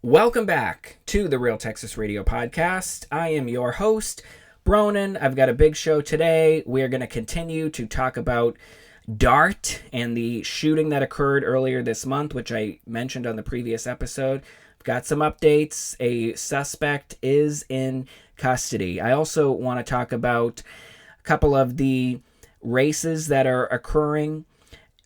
Welcome back to the Real Texas Radio Podcast. I am your host, Bronin. I've got a big show today. We're going to continue to talk about DART and the shooting that occurred earlier this month, which I mentioned on the previous episode. I've got some updates. A suspect is in custody. I also want to talk about a couple of the races that are occurring.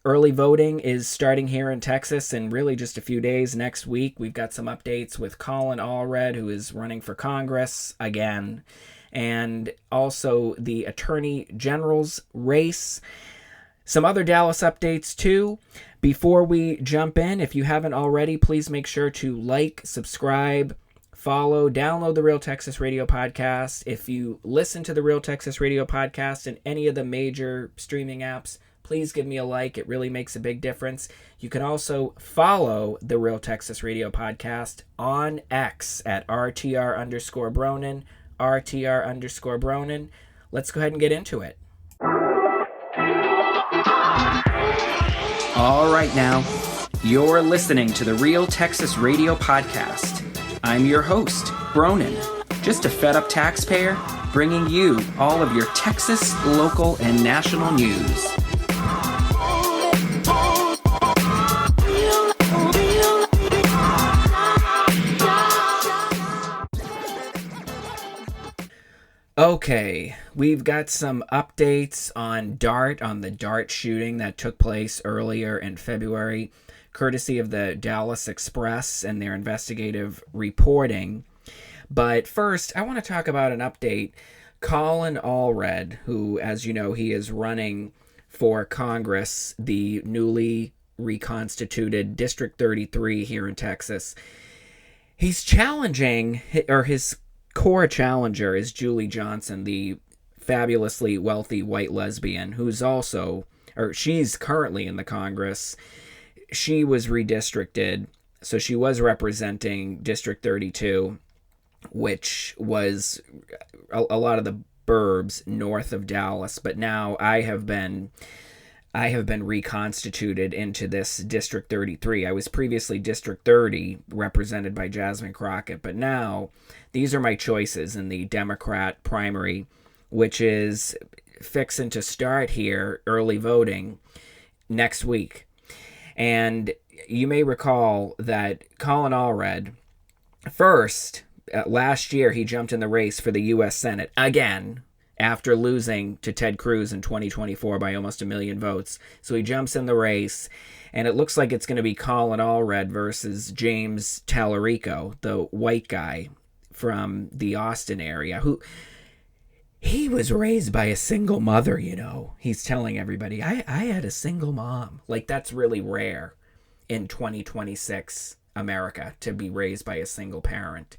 Early voting is starting here in Texas in really just a few days. Next week, we've got some updates with Colin Allred, who is running for Congress again, and also the Attorney General's race. Some other Dallas updates, too. Before we jump in, if you haven't already, please make sure to like, subscribe, follow, download the Real Texas Radio Podcast. If you listen to the Real Texas Radio Podcast in any of the major streaming apps, please give me a like. It really makes a big difference. You can also follow the Real Texas Radio Podcast on X at RTR_Bronin, RTR_Bronin. Let's go ahead and get into it. All right, now, you're listening to the Real Texas Radio Podcast. I'm your host, Bronin, just a fed-up taxpayer bringing you all of your Texas, local, and national news. Okay, we've got some updates on the DART shooting that took place earlier in February, courtesy of the Dallas Express and their investigative reporting. But first, I want to talk about an update. Colin Allred, who, as you know, he is running for Congress, the newly reconstituted District 33 here in Texas. He's challenging, or his core challenger is Julie Johnson, the fabulously wealthy white lesbian who's also, or she's currently in the Congress. She was redistricted, so she was representing District 32, which was a lot of the burbs north of Dallas, but now I have been reconstituted into this District 33. I was previously District 30, represented by Jasmine Crockett, but now these are my choices in the Democrat primary, which is fixing to start here, early voting, next week. And you may recall that Colin Allred, first, last year he jumped in the race for the U.S. Senate again, after losing to Ted Cruz in 2024 by almost 1 million votes. So he jumps in the race, and it looks like it's going to be Colin Allred versus James Tallarico, the white guy from the Austin area, who he was raised by a single mother, you know. He's telling everybody, I had a single mom. Like, that's really rare in 2026 America, to be raised by a single parent.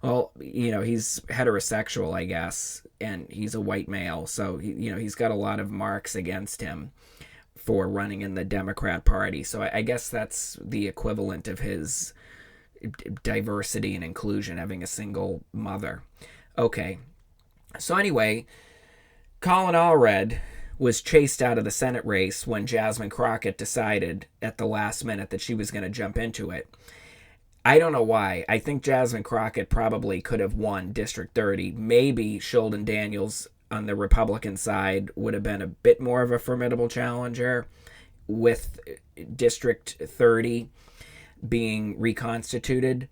Well, you know, he's heterosexual, I guess, and he's a white male, so he's got a lot of marks against him for running in the Democrat Party. So I guess that's the equivalent of his diversity and inclusion, having a single mother. Okay, so anyway, Colin Allred was chased out of the Senate race when Jasmine Crockett decided at the last minute that she was going to jump into it. I don't know why. I think Jasmine Crockett probably could have won District 30. Maybe Sheldon Daniels on the Republican side would have been a bit more of a formidable challenger, with District 30 being reconstituted.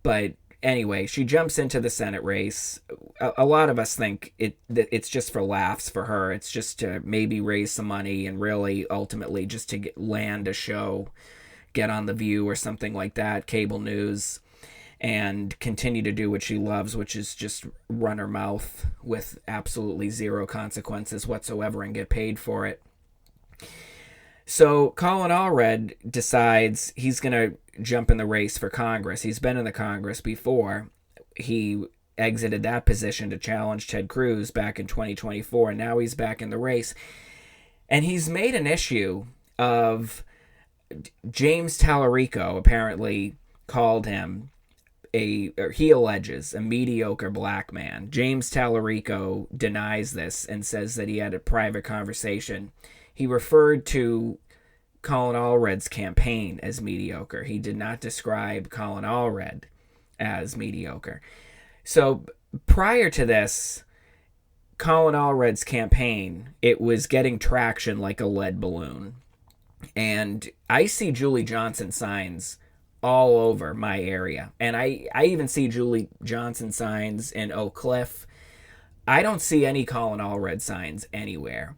But anyway, she jumps into the Senate race. A lot of us think it's just for laughs for her. It's just to maybe raise some money and really ultimately just to land a show, get on The View or something like that, cable news, and continue to do what she loves, which is just run her mouth with absolutely zero consequences whatsoever and get paid for it. So Colin Allred decides he's going to jump in the race for Congress. He's been in the Congress before. He exited that position to challenge Ted Cruz back in 2024, and now he's back in the race. And he's made an issue of James Tallarico apparently called him he alleges, a mediocre black man. James Tallarico denies this and says that he had a private conversation. He referred to Colin Allred's campaign as mediocre. He did not describe Colin Allred as mediocre. So prior to this, Colin Allred's campaign, it was getting traction like a lead balloon. And I see Julie Johnson signs all over my area. And I even see Julie Johnson signs in Oak Cliff. I don't see any Colin Allred signs anywhere.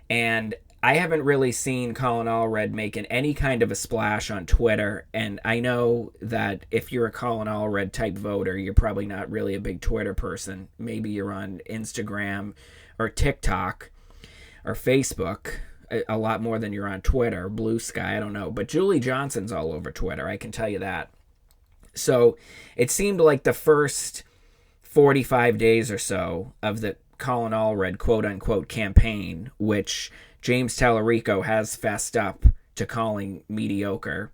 And I haven't really seen Colin Allred making any kind of a splash on Twitter. And I know that if you're a Colin Allred type voter, you're probably not really a big Twitter person. Maybe you're on Instagram or TikTok or Facebook a lot more than you're on Twitter, Blue Sky, I don't know. But Julie Johnson's all over Twitter, I can tell you that. So it seemed like the first 45 days or so of the Colin Allred quote-unquote campaign, which James Tallarico has fessed up to calling mediocre,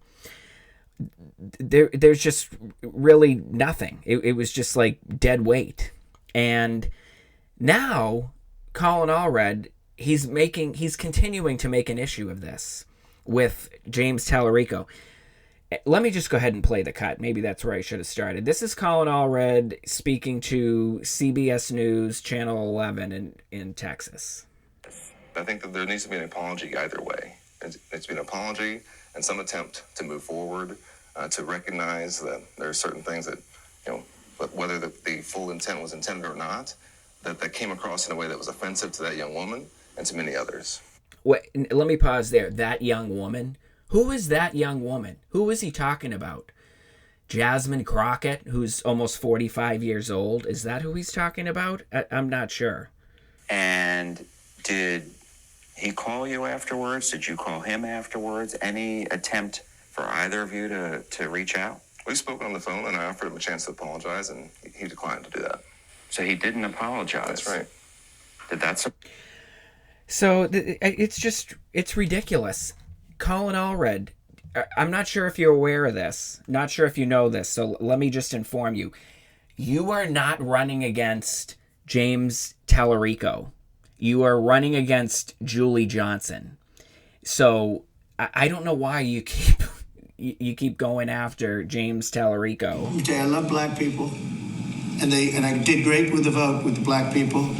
there's just really nothing. It was just like dead weight. And now Colin Allred, he's continuing to make an issue of this with James Tallarico. Let me just go ahead and play the cut. Maybe that's where I should have started. This is Colin Allred speaking to CBS News Channel 11 in Texas. I think that there needs to be an apology either way. It needs to be an apology and some attempt to move forward, to recognize that there are certain things that, whether the full intent was intended or not, that came across in a way that was offensive to that young woman and to many others. Wait, let me pause there. That young woman? Who is that young woman? Who is he talking about? Jasmine Crockett, who's almost 45 years old? Is that who he's talking about? I'm not sure. And did he call you afterwards? Did you call him afterwards? Any attempt for either of you to reach out? We spoke on the phone, and I offered him a chance to apologize, and he declined to do that. So he didn't apologize. That's right. Did that... So it's ridiculous. Colin Allred, I'm not sure if you're aware of this, not sure if you know this, so let me just inform you. You are not running against James Tallarico. You are running against Julie Johnson. So I don't know why you keep going after James Tallarico. I love black people, and I did great with the vote with the black people.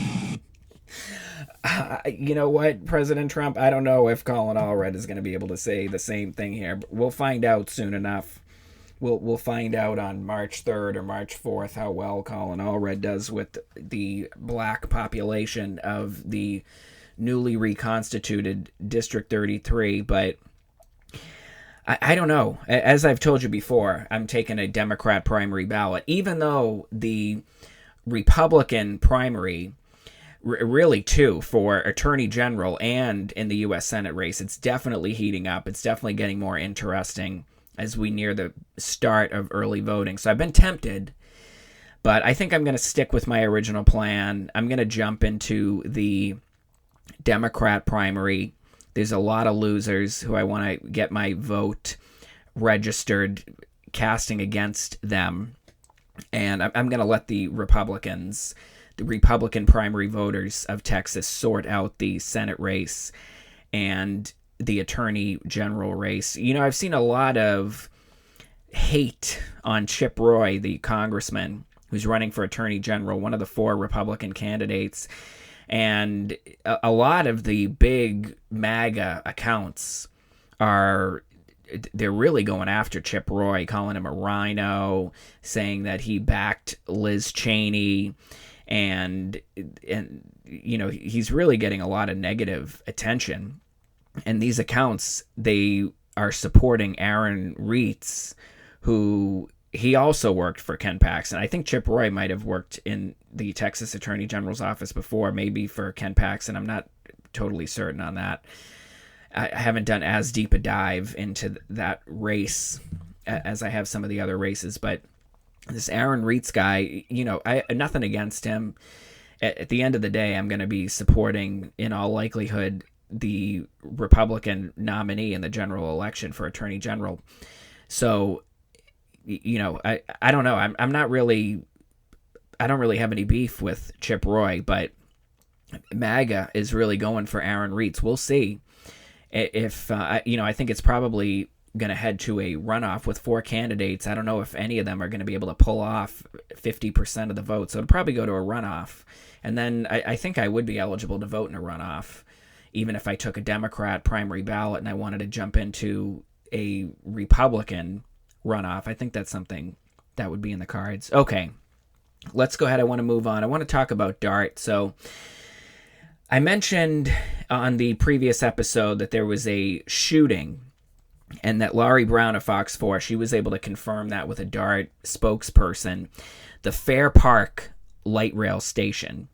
You know what, President Trump? I don't know if Colin Allred is going to be able to say the same thing here, but we'll find out soon enough. We'll find out on March 3rd or March 4th how well Colin Allred does with the black population of the newly reconstituted District 33. But I don't know. As I've told you before, I'm taking a Democrat primary ballot, even though the Republican primary, really too, for Attorney General and in the U.S. Senate race, it's definitely heating up. It's definitely getting more interesting as we near the start of early voting. So I've been tempted, but I think I'm going to stick with my original plan. I'm going to jump into the Democrat primary. There's a lot of losers who I want to get my vote registered, casting against them. And I'm going to let the Republican primary voters of Texas sort out the Senate race and the Attorney General race. I've seen a lot of hate on Chip Roy, the congressman who's running for Attorney General, one of the 4 Republican candidates. And a lot of the big MAGA accounts they're really going after Chip Roy, calling him a rhino, saying that he backed Liz Cheney. And he's really getting a lot of negative attention. And these accounts, they are supporting Aaron Reitz, who he also worked for Ken Paxton. I think Chip Roy might have worked in the Texas Attorney General's office before, maybe for Ken Paxton. I'm not totally certain on that. I haven't done as deep a dive into that race as I have some of the other races, but this Aaron Reitz guy, I nothing against him. At the end of the day, I'm going to be supporting, in all likelihood, the Republican nominee in the general election for Attorney General. So, I don't know. I don't really have any beef with Chip Roy, but MAGA is really going for Aaron Reitz. We'll see if I think it's probably going to head to a runoff with 4 candidates. I don't know if any of them are going to be able to pull off 50% of the vote. So it'll probably go to a runoff. And then I think I would be eligible to vote in a runoff, even if I took a Democrat primary ballot and I wanted to jump into a Republican runoff. I think that's something that would be in the cards. Okay, let's go ahead. I want to move on. I want to talk about DART. So I mentioned on the previous episode that there was a shooting and that Laurie Brown of Fox 4, she was able to confirm that with a DART spokesperson. The Fair Park light rail station,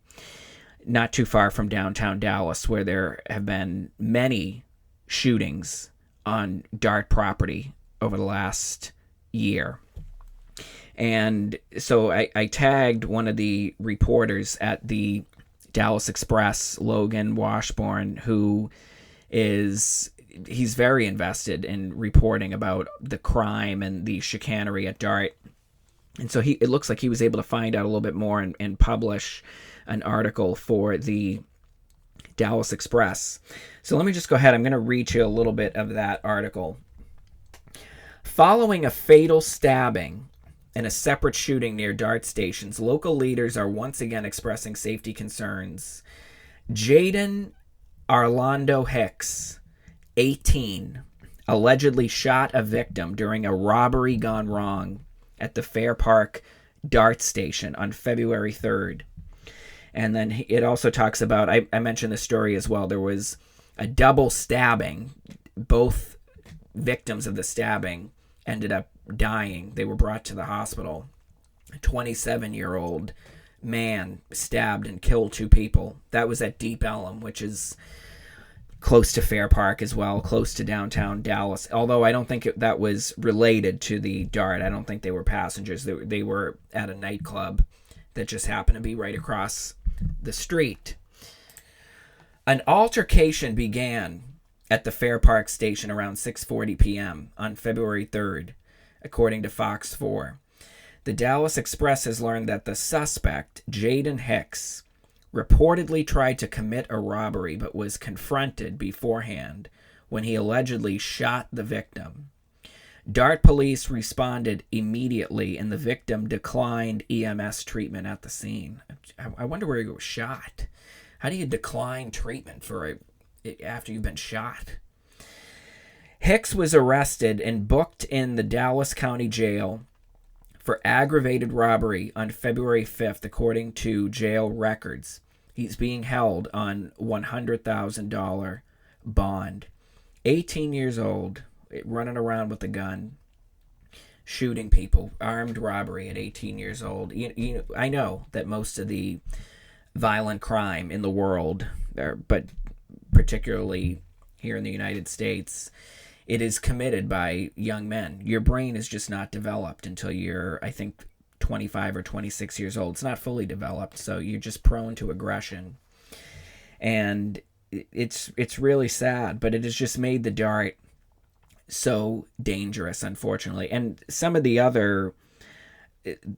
not too far from downtown Dallas, where there have been many shootings on DART property over the last year. And so I tagged one of the reporters at the Dallas Express, Logan Washburn, who he's very invested in reporting about the crime and the chicanery at DART. And so it looks like he was able to find out a little bit more and publish an article for the Dallas Express. So let me just go ahead. I'm going to read you a little bit of that article. Following a fatal stabbing and a separate shooting near DART stations, local leaders are once again expressing safety concerns. Jaden Arlando Hicks, 18, allegedly shot a victim during a robbery gone wrong at the Fair Park DART station on February 3rd. And then it also talks about, I mentioned the story as well, there was a double stabbing. Both victims of the stabbing ended up dying. They were brought to the hospital. A 27-year-old man stabbed and killed 2 people. That was at Deep Ellum, which is close to Fair Park as well, close to downtown Dallas. Although I don't think that was related to the DART. I don't think they were passengers. They were at a nightclub that just happened to be right across the street. An altercation began at the Fair Park station around 6:40 p.m. on February 3rd, according to Fox 4. The Dallas Express has learned that the suspect, Jaden Hicks, reportedly tried to commit a robbery but was confronted beforehand when he allegedly shot the victim. DART police responded immediately and the victim declined EMS treatment at the scene. I wonder where he was shot. How do you decline treatment after you've been shot? Hicks was arrested and booked in the Dallas County Jail for aggravated robbery on February 5th, according to jail records. He's being held on $100,000 bond. 18 years old, running around with a gun, shooting people, armed robbery at 18 years old. I know that most of the violent crime in the world, but particularly here in the United States, it is committed by young men. Your brain is just not developed until you're, I think, 25 or 26 years old. It's not fully developed, so you're just prone to aggression. And it's really sad, but it has just made the DART so dangerous, unfortunately. And some of the other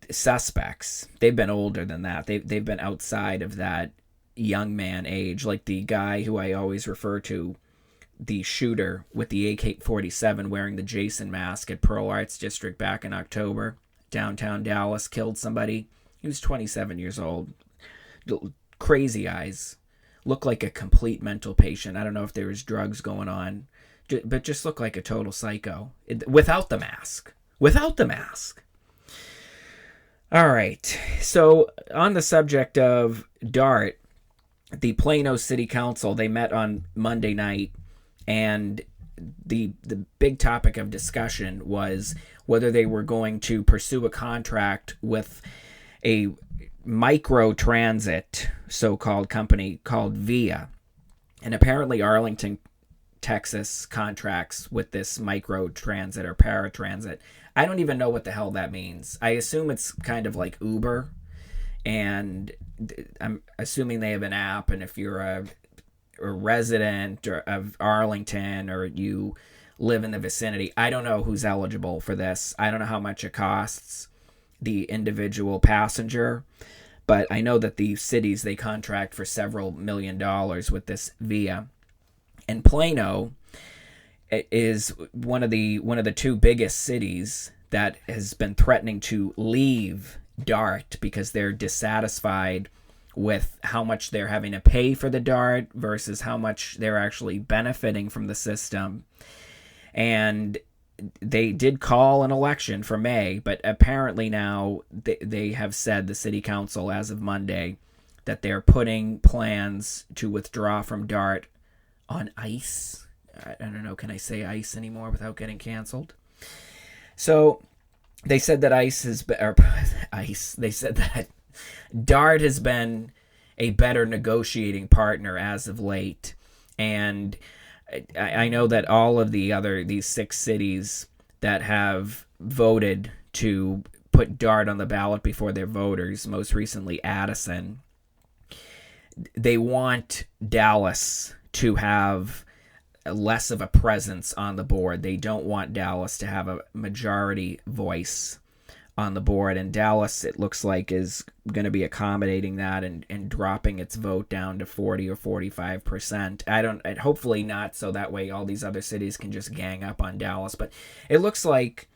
suspects, they've been older than that. They've been outside of that young man age, like the guy who I always refer to, the shooter with the AK-47 wearing the Jason mask at Pearl Arts District back in October, downtown Dallas, killed somebody. He was 27 years old. Crazy eyes. Looked like a complete mental patient. I don't know if there was drugs going on, but just looked like a total psycho. Without the mask. Without the mask. All right. So on the subject of DART, the Plano City Council, they met on Monday night, and the big topic of discussion was whether they were going to pursue a contract with a micro-transit so-called company called VIA. And apparently Arlington, Texas contracts with this micro-transit or paratransit. I don't even know what the hell that means. I assume it's kind of like Uber, and I'm assuming they have an app, and if you're a resident of Arlington or you live in the vicinity, I don't know who's eligible for this. I don't know how much it costs the individual passenger, but I know that the cities, they contract for several $1 million with this VIA. And Plano is one of the two biggest cities that has been threatening to leave DART because they're dissatisfied with how much they're having to pay for the DART versus how much they're actually benefiting from the system. And they did call an election for May, but apparently now they have said, the city council as of Monday, that they're putting plans to withdraw from DART on ice. I don't know, can I say ice anymore without getting canceled? So they said that they said that DART has been a better negotiating partner as of late. And I know that all of these 6 cities that have voted to put DART on the ballot before their voters, most recently Addison, they want Dallas to have less of a presence on the board. They don't want Dallas to have a majority voice on the board, and Dallas, it looks like, is going to be accommodating that and dropping its vote down to 40 or 45%. Hopefully not, so that way all these other cities can just gang up on Dallas. But it looks like,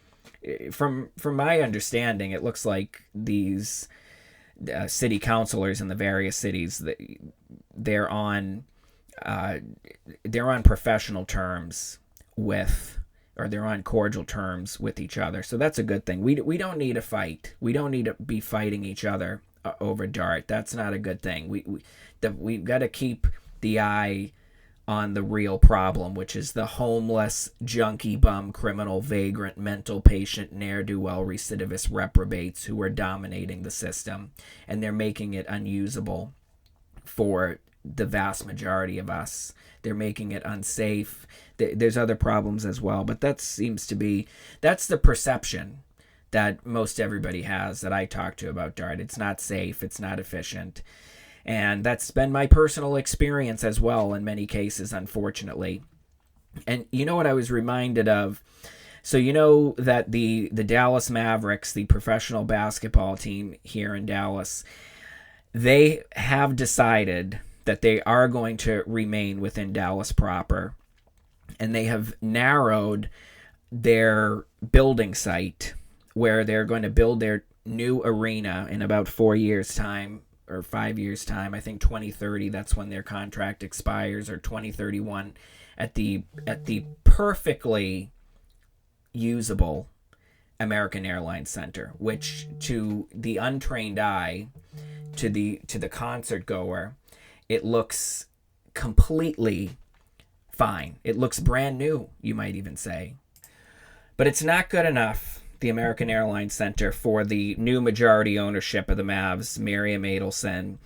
from my understanding, it looks like these city councilors in the various cities, they're on professional terms with, or they're on cordial terms with each other. So that's a good thing. We don't need a fight. We don't need to be fighting each other over DART. That's not a good thing. We've got to keep the eye on the real problem, which is the homeless, junkie bum, criminal, vagrant, mental patient, ne'er-do-well, recidivist reprobates who are dominating the system, and they're making it unusable for the vast majority of us. They're making it unsafe. There's other problems as well, but that's the perception that most everybody has that I talk to about DART. It's not safe. It's not efficient. And that's been my personal experience as well in many cases, unfortunately. And you know what I was reminded of? So you know that the Dallas Mavericks, the professional basketball team here in Dallas, they have decided that they are going to remain within Dallas proper. And they have narrowed their building site where they're going to build their new arena in about 4 years' time, or 5 years' time. I think 2030, that's when their contract expires, or 2031, at the perfectly usable American Airlines Center, which to the untrained eye, to the concert goer, it looks completely fine. It looks brand new, you might even say. But it's not good enough, the American Airlines Center, for the new majority ownership of the Mavs, Miriam Adelson,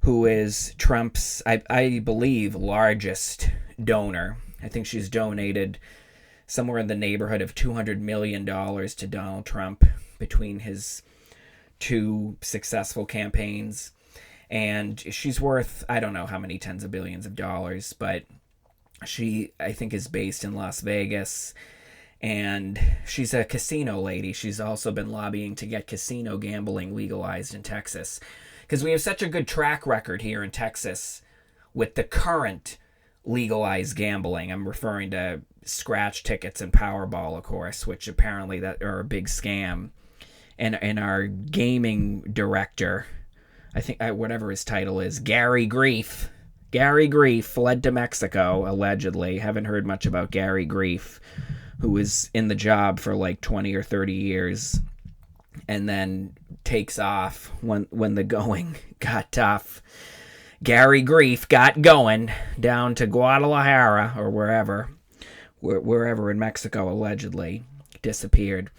who is Trump's, I believe, largest donor. I think she's donated somewhere in the neighborhood of $200 million to Donald Trump between his 2 successful campaigns. And she's worth, I don't know how many tens of billions of dollars, but she, I think, is based in Las Vegas. And she's a casino lady. She's also been lobbying to get casino gambling legalized in Texas, because we have such a good track record here in Texas with the current legalized gambling. I'm referring to scratch tickets and Powerball, of course, which apparently that are a big scam. And our gaming director, I think, whatever his title is, Gary Grief, fled to Mexico, allegedly. Haven't heard much about Gary Grief, who was in the job for like 20 or 30 years and then takes off when the going got tough. Gary Grief got going down to Guadalajara or wherever in Mexico, allegedly disappeared.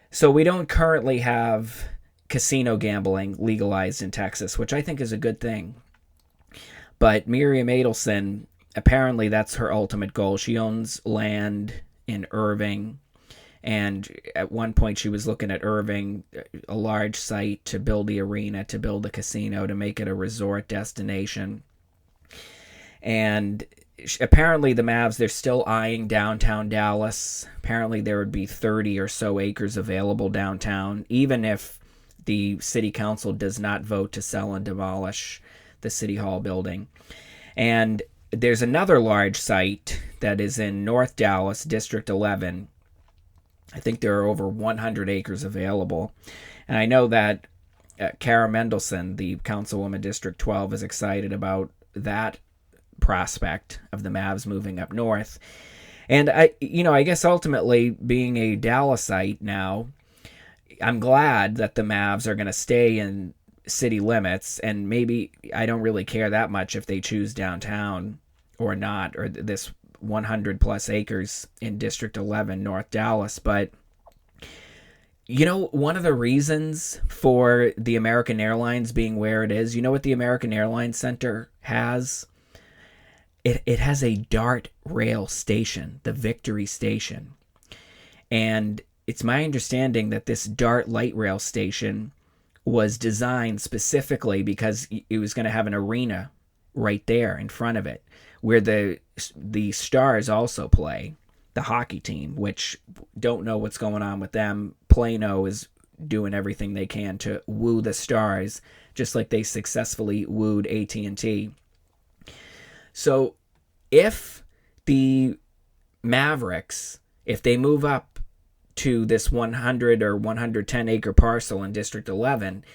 So we don't currently have casino gambling legalized in Texas, which I think is a good thing. But Miriam Adelson, apparently that's her ultimate goal. She owns land in Irving, and at one point she was looking at Irving, a large site to build the arena, to build the casino, to make it a resort destination. And apparently the Mavs, they're still eyeing downtown Dallas. Apparently there would be 30 or so acres available downtown, even if the city council does not vote to sell and demolish the city hall building. And there's another large site that is in North Dallas, District 11. I think there are over 100 acres available. And I know that Kara Mendelson, the councilwoman District 12, is excited about that prospect of the Mavs moving up north. And I guess ultimately, being a Dallasite now, I'm glad that the Mavs are going to stay in city limits, and maybe I don't really care that much if they choose downtown or not, or this 100 plus acres in District 11, North Dallas. But one of the reasons for the American Airlines being where it is, what the American Airlines Center has? It has a DART rail station, the Victory Station. And it's my understanding that this DART light rail station was designed specifically because it was going to have an arena right there in front of it, where the Stars also play, the hockey team, which don't know what's going on with them. Plano is doing everything they can to woo the Stars, just like they successfully wooed AT&T. So if the Mavericks, if they move up to this 100 or 110 acre parcel in District 11,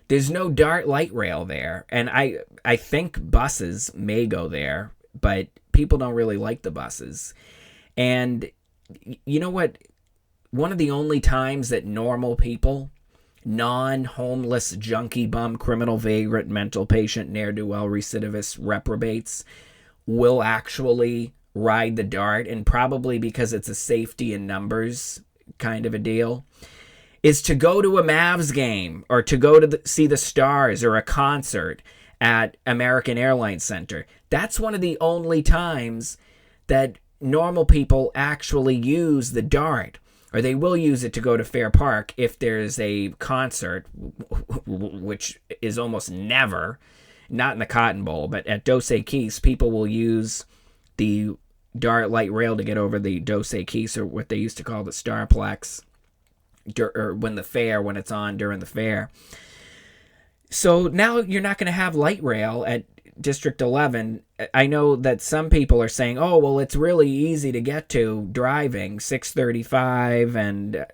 there's no DART light rail there. And I think buses may go there, but people don't really like the buses. And you know what? One of the only times that normal people, non-homeless, junkie bum, criminal vagrant, mental patient, ne'er-do-well, recidivist, reprobates will actually ride the DART, and probably because it's a safety in numbers kind of a deal, is to go to a Mavs game or to go to see the Stars or a concert at American Airlines Center. That's one of the only times that normal people actually use the DART, or they will use it to go to Fair Park if there's a concert, which is almost never, not in the Cotton Bowl, but at Dos Equis, people will use the DART light rail to get over the Dos Equis, or what they used to call the Starplex, or when it's on during the fair. So now you're not going to have light rail at District 11. I know that some people are saying, oh, well, it's really easy to get to driving 635 and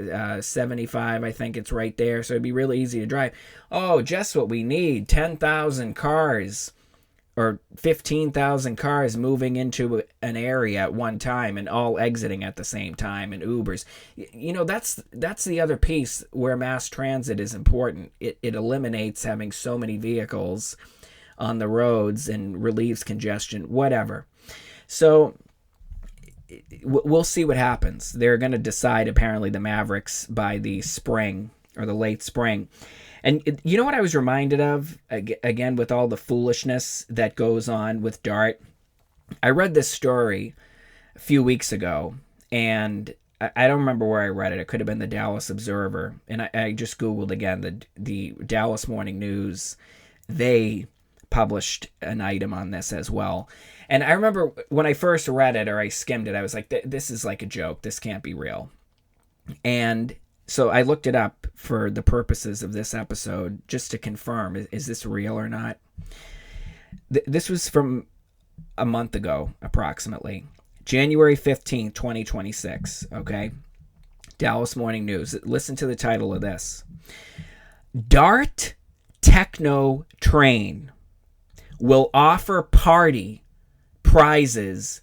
75. I think it's right there. So it'd be really easy to drive. Oh, just what we need. 10,000 cars or 15,000 cars moving into an area at one time and all exiting at the same time, and Ubers. That's the other piece where mass transit is important. It eliminates having so many vehicles on the roads and relieves congestion, whatever. So we'll see what happens. They're going to decide, apparently, the Mavericks by the spring or the late spring. And you know what I was reminded of, again, with all the foolishness that goes on with DART? I read this story a few weeks ago, and I don't remember where I read it. It could have been the Dallas Observer. And I just Googled again, the Dallas Morning News. They published an item on this as well. And I remember when I first read it, or I skimmed it, I was like, this is like a joke. This can't be real. And so I looked it up for the purposes of this episode just to confirm, is this real or not? This was from a month ago, approximately. January 15th, 2026, okay? Dallas Morning News. Listen to the title of this. DART Techno Train will offer party, prizes,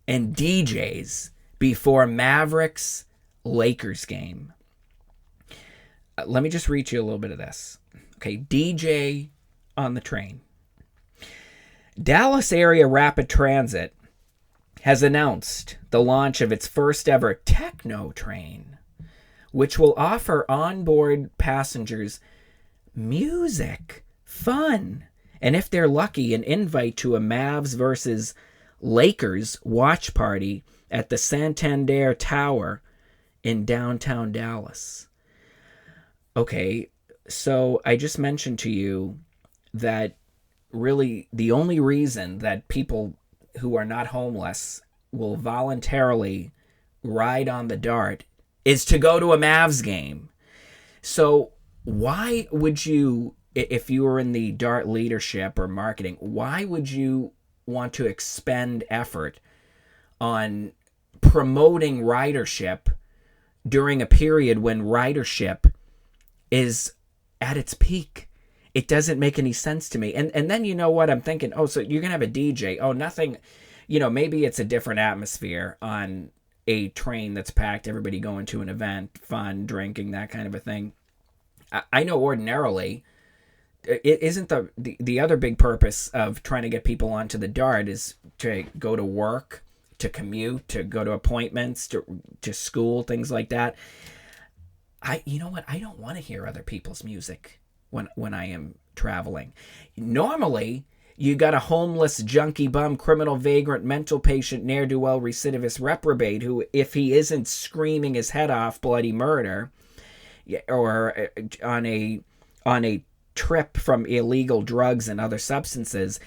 and DJs before Mavericks Lakers game. Let me just read you a little bit of this. Okay, DJ on the train. Dallas Area Rapid Transit has announced the launch of its first ever techno train, which will offer onboard passengers music, fun, and if they're lucky, an invite to a Mavs versus Lakers watch party at the Santander Tower in downtown Dallas. Okay, so I just mentioned to you that really the only reason that people who are not homeless will voluntarily ride on the DART is to go to a Mavs game. So why would you, if you were in the DART leadership or marketing, why would you want to expend effort on promoting ridership during a period when ridership is at its peak. It doesn't make any sense to me. And then you know what I'm thinking? Oh, so you're going to have a DJ. Oh, nothing, maybe it's a different atmosphere on a train that's packed, everybody going to an event, fun, drinking, that kind of a thing. I know ordinarily, it isn't the other big purpose of trying to get people onto the DART is to go to work, to commute, to go to appointments, to school, things like that. You know what? I don't want to hear other people's music when I am traveling. Normally, you got a homeless, junkie bum, criminal, vagrant, mental patient, ne'er-do-well, recidivist, reprobate who, if he isn't screaming his head off bloody murder, or on a trip from illegal drugs and other substances,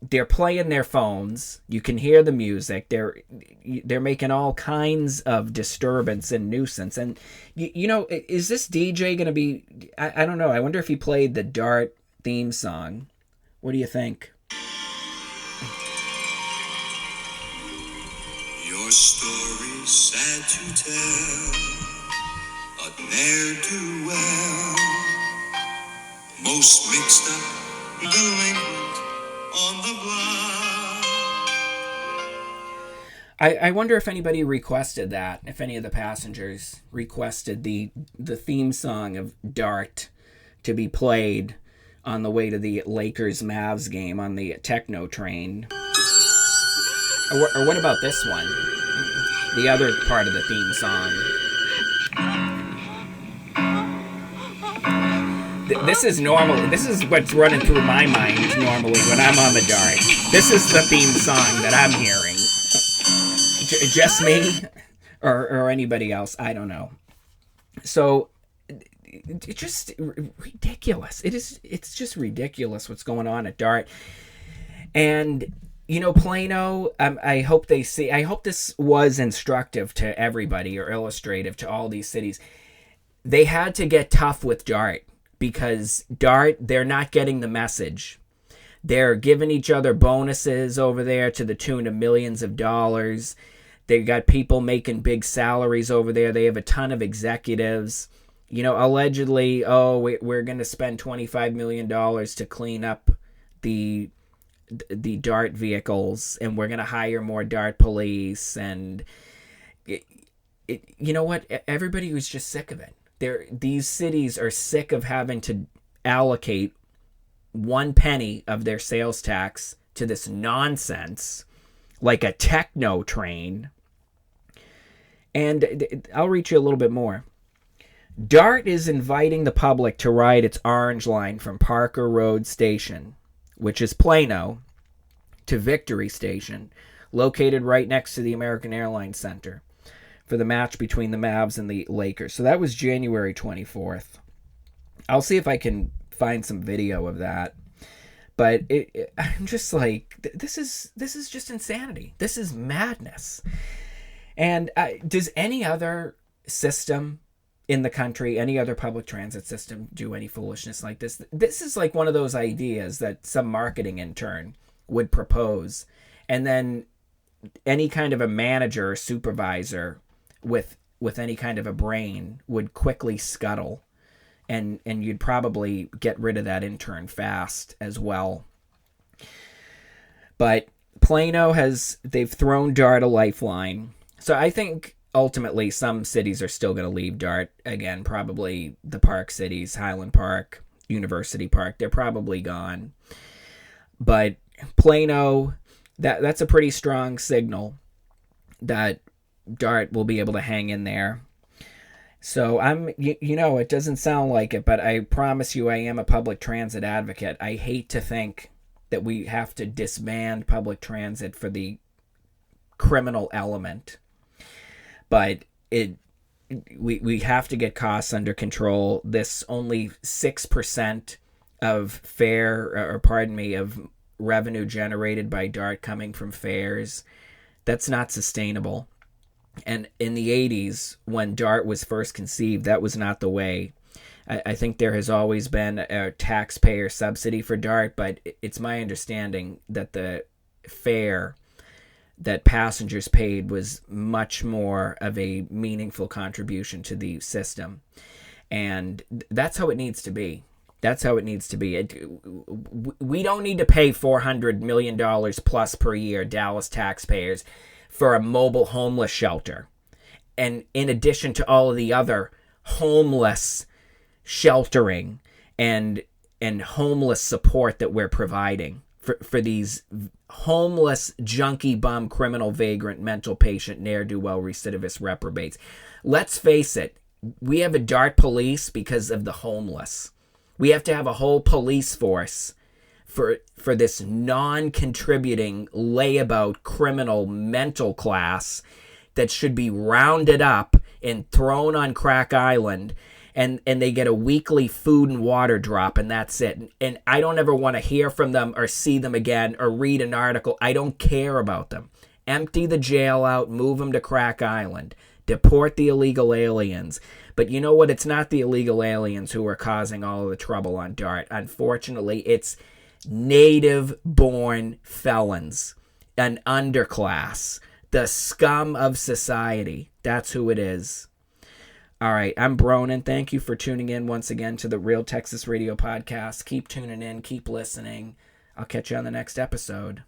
they're playing their phones. You can hear the music. They're making all kinds of disturbance and nuisance. And is this DJ going to be? I don't know. I wonder if he played the DART theme song. What do you think? Your story's sad to tell, a ne'er-do-well, most mixed up, delinquent on the block. I wonder if anybody requested that, if any of the passengers requested the theme song of DART to be played on the way to the Lakers-Mavs game on the techno train. Or what about this one? The other part of the theme song. This is normal. This is what's running through my mind normally when I'm on the DART. This is the theme song that I'm hearing. Just me? Or anybody else? I don't know. So it's just ridiculous. It's just ridiculous what's going on at DART. And Plano, I hope this was instructive to everybody or illustrative to all these cities. They had to get tough with DART because DART, they're not getting the message. They're giving each other bonuses over there to the tune of millions of dollars. They got people making big salaries over there. They have a ton of executives. Allegedly, we're going to spend $25 million to clean up the DART vehicles, and we're going to hire more DART police. And you know what? Everybody was just sick of it. These cities are sick of having to allocate 1 penny of their sales tax to this nonsense, like a techno train. And I'll read you a little bit more. DART is inviting the public to ride its orange line from Parker Road Station, which is Plano, to Victory Station, located right next to the American Airlines Center, for the match between the Mavs and the Lakers. So that was January 24th. I'll see if I can find some video of that. But I'm just like, this is just insanity. This is madness. And does any other system in the country, any other public transit system, do any foolishness like this? This is like one of those ideas that some marketing intern would propose, and then any kind of a manager or supervisor with any kind of a brain would quickly scuttle, and you'd probably get rid of that intern fast as well. But Plano they've thrown DART a lifeline. So I think ultimately some cities are still going to leave DART. Again, probably the park cities, Highland Park, University Park, they're probably gone. But Plano, that's a pretty strong signal that DART will be able to hang in there. So it doesn't sound like it, but I promise you I am a public transit advocate. I hate to think that we have to disband public transit for the criminal element. But we have to get costs under control. This only 6% of of revenue generated by DART coming from fares. That's not sustainable. And in the 80s, when DART was first conceived, that was not the way. I think there has always been a taxpayer subsidy for DART, but it's my understanding that the fare that passengers paid was much more of a meaningful contribution to the system. And that's how it needs to be. That's how it needs to be. We don't need to pay $400 million plus per year, Dallas taxpayers, for a mobile homeless shelter. And in addition to all of the other homeless sheltering and homeless support that we're providing for these homeless, junkie, bum, criminal, vagrant, mental patient, ne'er-do-well, recidivist reprobates. Let's face it, we have a DART police because of the homeless. We have to have a whole police force for this non-contributing, layabout, criminal, mental class that should be rounded up and thrown on Crack Island, and they get a weekly food and water drop, and that's it. And I don't ever want to hear from them or see them again or read an article. I don't care about them. Empty the jail out, move them to Crack Island. Deport the illegal aliens. But you know what? It's not the illegal aliens who are causing all of the trouble on DART. Unfortunately, it's native-born felons, an underclass, the scum of society. That's who it is. All right, I'm Bronin. Thank you for tuning in once again to the Real Texas Radio Podcast. Keep tuning in. Keep listening. I'll catch you on the next episode.